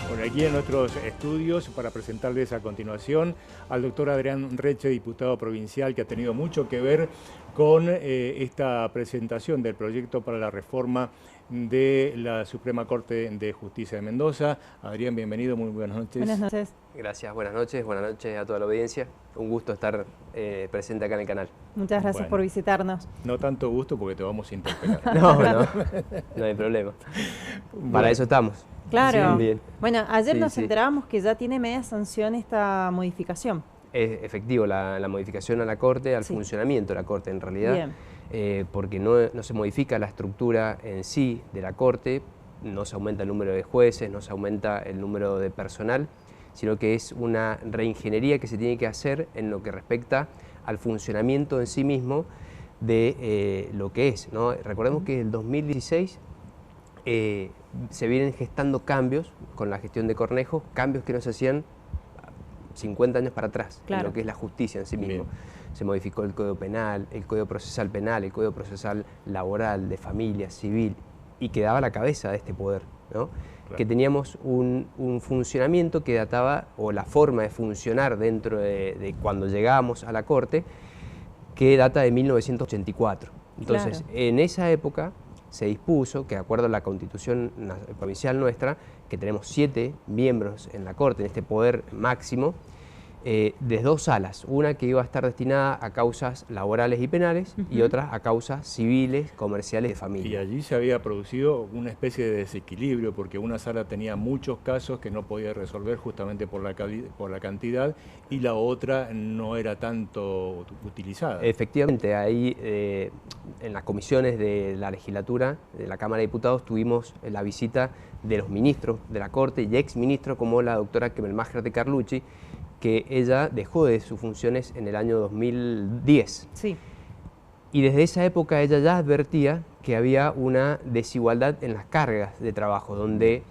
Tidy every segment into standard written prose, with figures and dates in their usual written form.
Bueno, aquí en nuestros estudios, para presentarles a continuación al doctor Adrián Reche, diputado provincial, que ha tenido mucho que ver con esta presentación del proyecto para la reforma de la Suprema Corte de Justicia de Mendoza. Adrián, bienvenido, muy buenas noches. Buenas noches. Gracias, buenas noches a toda la audiencia. Un gusto estar presente acá en el canal. Muchas gracias por visitarnos. No tanto gusto porque te vamos a interpelar. No hay problema. Para eso estamos. Claro. Sí, bien. Bueno, ayer nos enterábamos que ya tiene media sanción esta modificación. Es efectivo la modificación a la Corte, al funcionamiento de la Corte en realidad, porque no se modifica la estructura en sí de la Corte, no se aumenta el número de jueces, no se aumenta el número de personal, sino que es una reingeniería que se tiene que hacer en lo que respecta al funcionamiento en sí mismo de lo que es, ¿no? Recordemos que en el 2016 se vienen gestando cambios con la gestión de Cornejo, cambios que no se hacían 50 años para atrás, en lo que es la justicia en sí mismo. Se modificó el Código Penal, el Código Procesal Penal, el Código Procesal Laboral, de Familia, Civil, y quedaba a la cabeza de este poder, ¿no? Que teníamos un funcionamiento que databa, o la forma de funcionar dentro de cuando llegábamos a la Corte, que data de 1984. Entonces, en esa época se dispuso que, de acuerdo a la Constitución provincial nuestra, que tenemos 7 miembros en la Corte, en este poder máximo, de 2 salas, una que iba a estar destinada a causas laborales y penales y otra a causas civiles, comerciales, de familia. Y allí se había producido una especie de desequilibrio porque una sala tenía muchos casos que no podía resolver justamente por la cantidad y la otra no era tanto utilizada. Efectivamente, ahí en las comisiones de la legislatura, de la Cámara de Diputados, tuvimos la visita de los ministros de la Corte y exministros como la doctora Kemelmacher de Carlucci, que ella dejó de sus funciones en el año 2010. Sí. Y desde esa época ella ya advertía que había una desigualdad en las cargas de trabajo, donde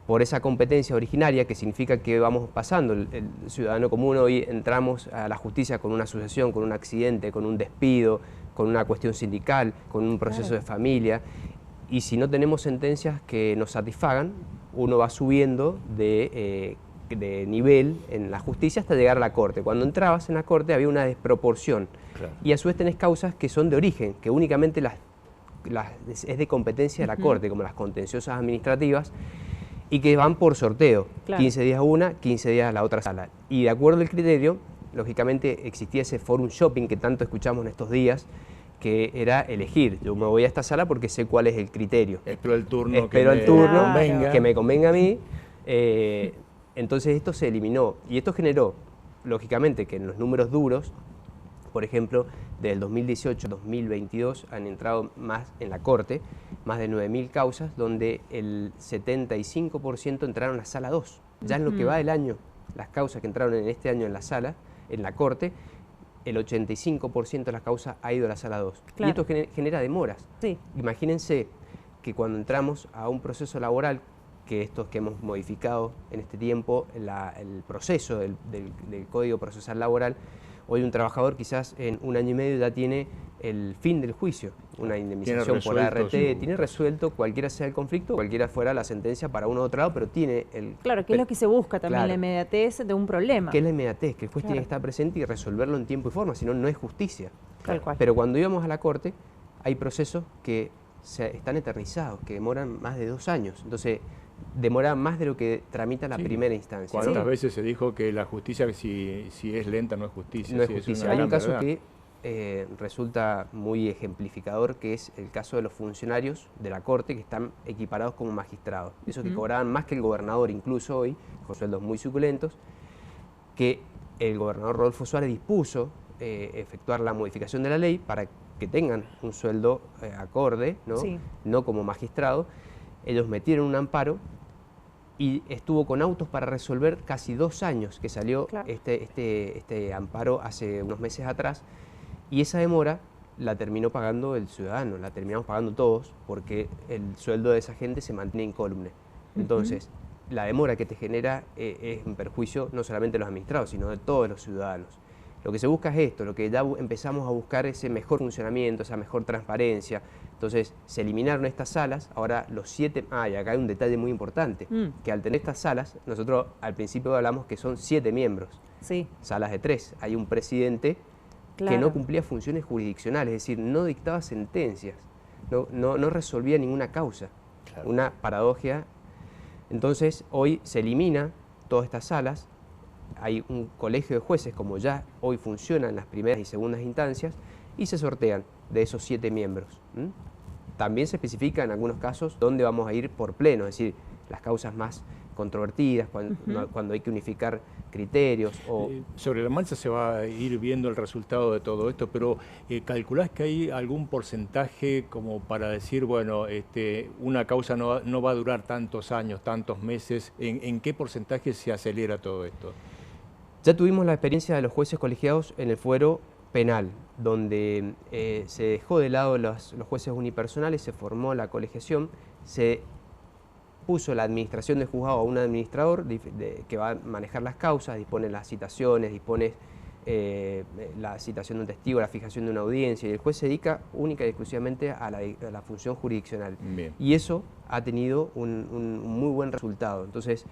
por esa competencia originaria, que significa que vamos pasando, el ciudadano común hoy entramos a la justicia con una sucesión, con un accidente, con un despido, con una cuestión sindical, con un proceso de familia, y si no tenemos sentencias que nos satisfagan, uno va subiendo de nivel en la justicia hasta llegar a la Corte. Cuando entrabas en la Corte había una desproporción y a su vez tenés causas que son de origen, que únicamente es de competencia de la Corte, como las contenciosas administrativas, y que van por sorteo, 15 días una, 15 días a la otra sala. Y de acuerdo al criterio, lógicamente existía ese forum shopping que tanto escuchamos en estos días, que era elegir, yo me voy a esta sala porque sé cuál es el criterio. Espero el turno que me convenga a mí. Entonces esto se eliminó y esto generó, lógicamente, que en los números duros, por ejemplo, del 2018 al 2022 han entrado más en la Corte, más de 9.000 causas, donde el 75% entraron a sala 2. Ya en lo que va del año, las causas que entraron en este año en la sala, en la Corte, el 85% de las causas ha ido a la sala 2. Y esto genera demoras. Imagínense que cuando entramos a un proceso laboral, que estos que hemos modificado en este tiempo, el proceso del Código Procesal Laboral, hoy un trabajador quizás en 1 año y medio ya tiene el fin del juicio, una indemnización por ART, tiene resuelto cualquiera sea el conflicto, cualquiera fuera la sentencia para uno u otro lado, pero tiene el... Claro, que es lo que se busca también, la inmediatez de un problema. Que es la inmediatez, que el juez tiene que estar presente y resolverlo en tiempo y forma, si no, no es justicia. Tal cual. Pero cuando íbamos a la Corte, hay procesos que están eternizados, que demoran más de 2 años. Entonces, demora más de lo que tramita la primera instancia. ¿Cuántas veces se dijo que la justicia, si es lenta, no es justicia? No es justicia. Hay un caso que resulta muy ejemplificador, que es el caso de los funcionarios de la Corte que están equiparados como magistrados. Esos que cobraban más que el gobernador incluso hoy, con sueldos muy suculentos, que el gobernador Rodolfo Suárez dispuso efectuar la modificación de la ley para que tengan un sueldo acorde, ¿no? No como magistrado. Ellos metieron un amparo y estuvo con autos para resolver casi 2 años, que salió este amparo hace unos meses atrás, y esa demora la terminó pagando el ciudadano, la terminamos pagando todos, porque el sueldo de esa gente se mantiene incólume. Entonces, la demora que te genera es un perjuicio no solamente de los administrados, sino de todos los ciudadanos. Lo que se busca es esto, lo que ya empezamos a buscar ese mejor funcionamiento, esa mejor transparencia. Entonces se eliminaron estas salas, ahora los 7, y acá hay un detalle muy importante, que al tener estas salas, nosotros al principio hablamos que son 7 miembros, sí. Salas de 3, hay un presidente que no cumplía funciones jurisdiccionales, es decir, no dictaba sentencias, no resolvía ninguna causa, una paradoja. Entonces hoy se elimina todas estas salas, hay un colegio de jueces como ya hoy funciona en las primeras y segundas instancias y se sortean de esos 7 miembros. También se especifica en algunos casos dónde vamos a ir por pleno, es decir, las causas más controvertidas, cuando hay que unificar criterios. Sobre la marcha se va a ir viendo el resultado de todo esto, pero ¿calculás que hay algún porcentaje como para decir, bueno, una causa no va a durar tantos años, tantos meses? ¿En qué porcentaje se acelera todo esto? Ya tuvimos la experiencia de los jueces colegiados en el fuero penal, donde se dejó de lado los jueces unipersonales, se formó la colegiación, se puso la administración del juzgado a un administrador que va a manejar las causas, dispone las citaciones, dispone la citación de un testigo, la fijación de una audiencia, y el juez se dedica única y exclusivamente a la función jurisdiccional. Bien. Y eso ha tenido un muy buen resultado. Entonces,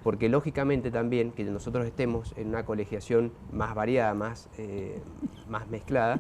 porque lógicamente también que nosotros estemos en una colegiación más variada, más mezclada,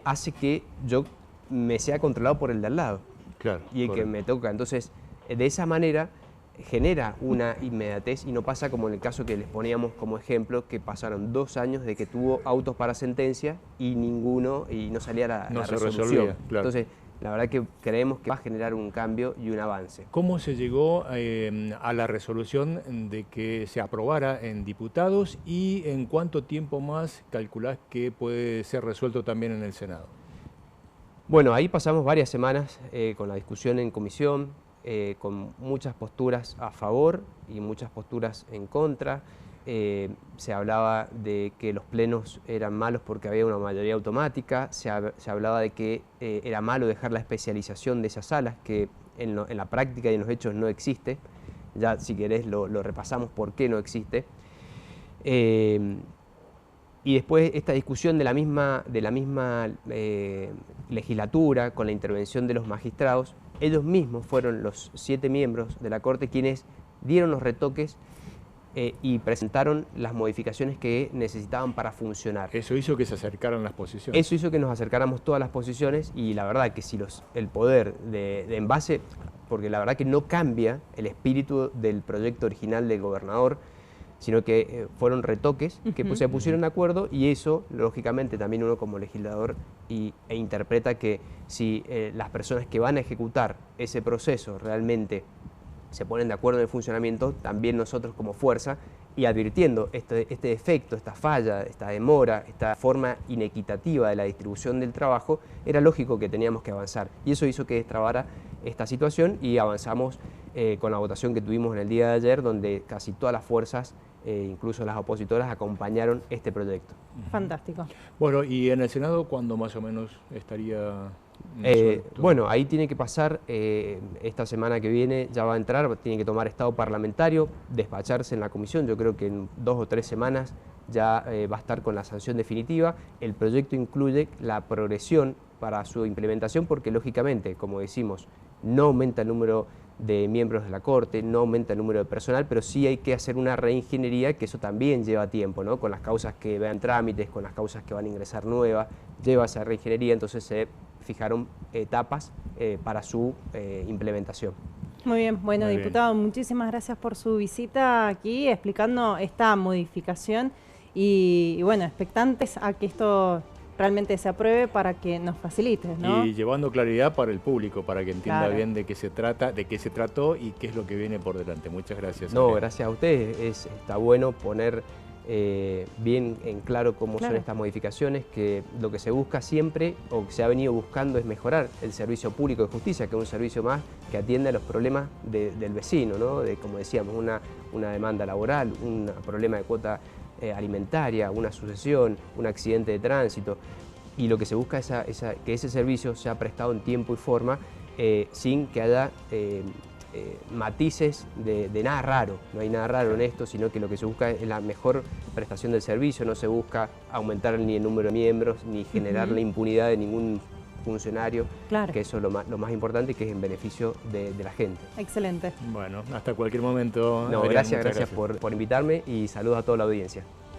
hace que yo me sea controlado por el de al lado. Claro, y el que me toca. Entonces, de esa manera genera una inmediatez y no pasa como en el caso que les poníamos como ejemplo, que pasaron 2 años de que tuvo autos para sentencia y no salía la resolución. Resolvía, claro. Entonces, la verdad que creemos que va a generar un cambio y un avance. ¿Cómo se llegó a la resolución de que se aprobara en diputados y en cuánto tiempo más calculás que puede ser resuelto también en el Senado? Bueno, ahí pasamos varias semanas con la discusión en comisión, con muchas posturas a favor y muchas posturas en contra. Se hablaba de que los plenos eran malos porque había una mayoría automática, se hablaba de que era malo dejar la especialización de esas salas, que en la práctica y en los hechos no existe. Ya si querés lo repasamos por qué no existe. Y después esta discusión de la misma legislatura, con la intervención de los magistrados, ellos mismos fueron los 7 miembros de la Corte quienes dieron los retoques y presentaron las modificaciones que necesitaban para funcionar. Eso hizo que se acercaran las posiciones. Eso hizo que nos acercáramos todas las posiciones y la verdad que si el poder de envase, porque la verdad que no cambia el espíritu del proyecto original del gobernador, sino que fueron retoques que se pusieron de acuerdo y eso, lógicamente, también uno como legislador e interpreta que si las personas que van a ejecutar ese proceso realmente se ponen de acuerdo en el funcionamiento, también nosotros como fuerza, y advirtiendo este defecto, esta falla, esta demora, esta forma inequitativa de la distribución del trabajo, era lógico que teníamos que avanzar. Y eso hizo que destrabara esta situación y avanzamos con la votación que tuvimos en el día de ayer, donde casi todas las fuerzas, incluso las opositoras, acompañaron este proyecto. Fantástico. Bueno, y en el Senado, ¿cuándo más o menos estaría...? Bueno, ahí tiene que pasar, esta semana que viene ya va a entrar, tiene que tomar estado parlamentario, despacharse en la comisión, yo creo que en 2 o 3 semanas ya va a estar con la sanción definitiva. El proyecto incluye la progresión para su implementación porque lógicamente, como decimos, no aumenta el número de miembros de la Corte, no aumenta el número de personal, pero sí hay que hacer una reingeniería, que eso también lleva tiempo, ¿no? Con las causas que vean trámites, con las causas que van a ingresar nuevas, lleva esa reingeniería, entonces se fijaron etapas para su implementación. Muy bien, bueno, Muy diputado, bien. muchísimas gracias por su visita aquí, explicando esta modificación y bueno, expectantes a que esto realmente se apruebe para que nos facilite, ¿no? Y llevando claridad para el público, para que entienda Claro. bien de qué se trata, de qué se trató y qué es lo que viene por delante. Muchas gracias. No, Adrián. gracias a ustedes, está bueno poner bien en claro cómo son estas modificaciones, que lo que se busca siempre, o que se ha venido buscando, es mejorar el servicio público de justicia, que es un servicio más que atiende a los problemas del vecino, ¿no? De, como decíamos, una demanda laboral, un problema de cuota alimentaria, una sucesión, un accidente de tránsito, y lo que se busca es que ese servicio sea prestado en tiempo y forma sin que haya matices de nada raro. No hay nada raro en esto, sino que lo que se busca es la mejor prestación del servicio. No se busca aumentar ni el número de miembros, ni generar la impunidad de ningún funcionario, que eso es lo más importante y que es en beneficio de la gente. Excelente. Bueno, hasta cualquier momento. No, Adrián, gracias por invitarme y saludos a toda la audiencia.